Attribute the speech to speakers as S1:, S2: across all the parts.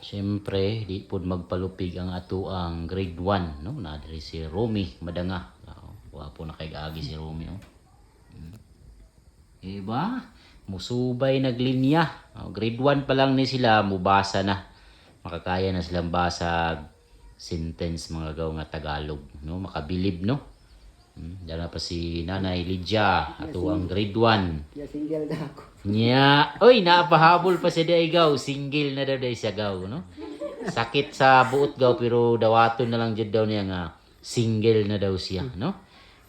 S1: Siyempre, di po magpalupig ang ato ang grade 1, no? Na diri si Romy Madanga. Wapo na kay gaagi si Romy, oh. Diba? Musubay naglinya. Grade 1 pa lang ni sila, mubasa na. Makakaya na silang basag sentence mga gaw nga Tagalog, no? Makabilib, no? Dala pa si Nanay Lydia, ato ang grade 1.
S2: Ya single na ako.
S1: Nya, oy, napahabol pa si Daigaw, single na daw siya gaw, no? Sakit sa buot gaw pero dawaton na lang jud daw niya nga single na daw siya, no?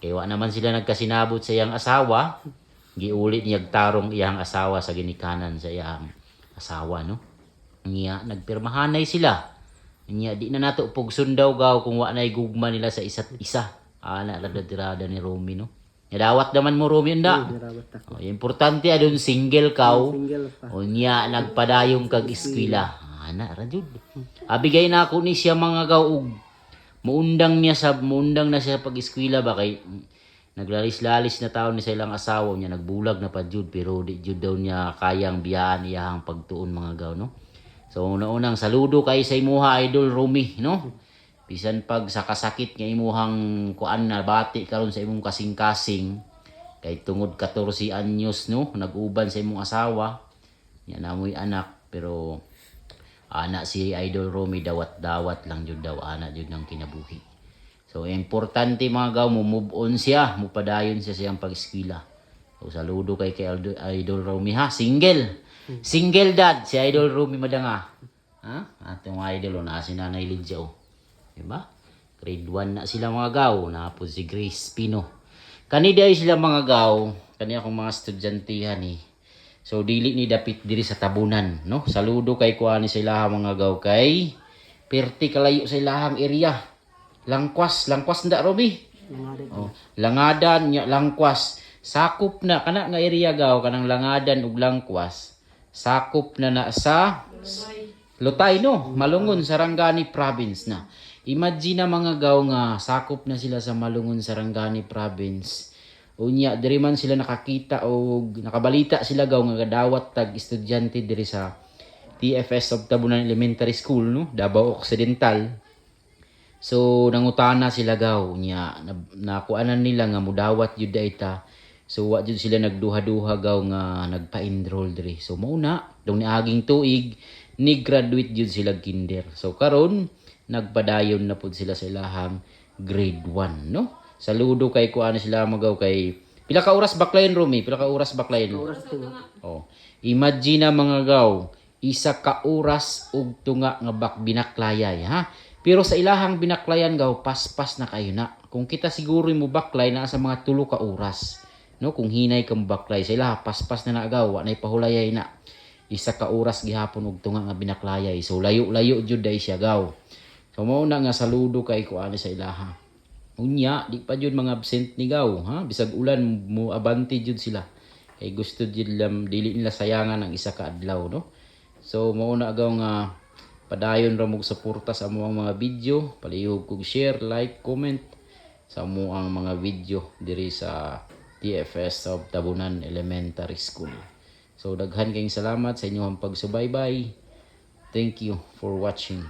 S1: Kaya wa naman sila nagkasinabot sa iyang asawa. Giulit niya tarong iyang asawa sa ginikanan sa iyang asawa, no? Niya nagpirmahanay sila. Niya di na nato pugson daw gaw kung wa nay gugma nila sa isa't isa. Ana rada tirada ni Romy, no? Dawat naman mo Romy anda. Importante adun single kaw.
S2: Single pa.
S1: O niya nagpadayong kag eskwela. Ana ra jud. Abigay na ako ni siya mga gaw og muundang na siya pag eskwela ba kay naglalis-lalis na taon ni sa ilang asawa niya, nagbulag na pa jud pero di jud daw niya kayang biyaan iyang pagtuon mga gaw, no? So una-unang saludo kay sa imuha idol Romy, no? Bisan pag sa kasakit nga imuhang kuan na bati karon sa imong kasing-kasing kay tungod 14 anyos, no? Nag-uban sa imong asawa. Nya namoy anak pero ana si idol Romy dawat-dawat lang jud daw ana jud ng kinabuhi. So importante mga gaw mo move on siya, mupadayon siya siyang pag-eskwela. So saludo kay idol Romy ha, single. Single dad si idol Romy Madanga. Ha? Atong idol na si Nanay Lydia, oh. Diba? Grade 1 na sila mga gaw. Na po si Grace Pino. Kani day sila mga gaw. Kani akong mga estudyantihan eh. So dili ni dapit diri sa tabunan, no? Saludo kay kuani sa ilahang mga gaw kay perti kalayo sa ilahang area. Langkwas nda Romy. Oh, Langadan nya Langkwas. Sakop na kana nga area gaw kanang Langadan ug Langkwas. Sakop na sa Lutay, no? Malungon Sarangani province na. Imagine na mga gaw nga sakop na sila sa Malungon Sarangani province. Unya diri man sila nakakita o nakabalita sila gaw nga gadawat tag estudyante diri sa TFS of Tabunan Elementary School, no? Davao Occidental. So nangutana sila gaw nya nakuanan nila nga mudawat jud dayta. So wa jud sila nagduha-duha gaw nga nagpa-enroll diri. So mauna dong niaging tuig ni graduate jud sila kinder. So karon nagpadayon na pud sila sa ilahang grade 1, no? Saludo kay kuan sila magaw kay pila ka oras baklayon Romy? Pila ka oras baklayon?
S2: Oras tunga.
S1: Oh. Imagine na mga gaw, isa ka oras ug tunga nga binaklayay, ha? Pero sa ilahang binaklayan gaw, paspas na kayo na. Kung kita siguro mo baklay na sa mga 3 ka oras, no? Kung hinay ka mo baklay sa ilaha, paspas na gaw, wa nay pahulayay na. Isa ka oras gihapon og tunga nga binaklayay. So layo-layo jud day siya gaw. So mao na nga saludo kay kuan sa ilaha. Unya, di pa jud mga absent ni gaw, ha? Bisag ulan mo abante jud sila. Kay gusto jud dili nila sayangan ang isa ka adlaw, no? So mao na gaw nga padayon ra mog suporta sa among mga video, palihog kog share, like, comment sa among mga video diri sa TFS of Tabunan Elementary School. So daghan kayong salamat sa inyong pagsubaybay. Thank you for watching.